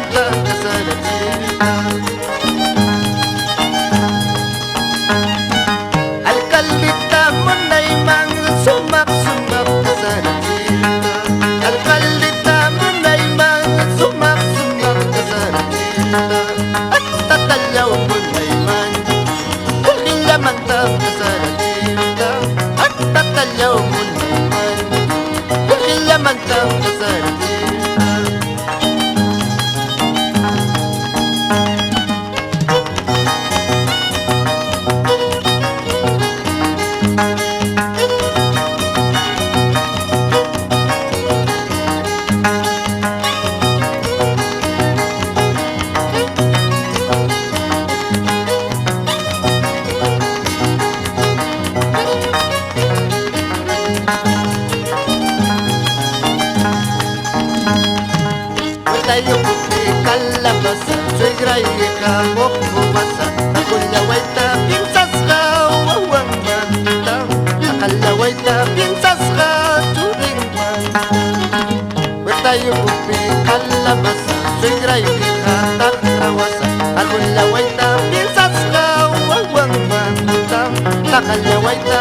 manta kasaratita alcaldita monay mang sumak-sumak kasaratita alcaldita monay mang sumak-sumak kasaratita at tatalyaw monay man kulila manta kasaratita at tatalyaw monay man kulila manta kasaratita tayo puti kalabasa suegra y kabok bubasa nakulaway ta pinsas ka wawang manta nakalaway ta pinsas ka turing manta tayo puti kalabasa suegra y katak rawasa nakulaway ta pinsas ka wawang manta nakalaway ta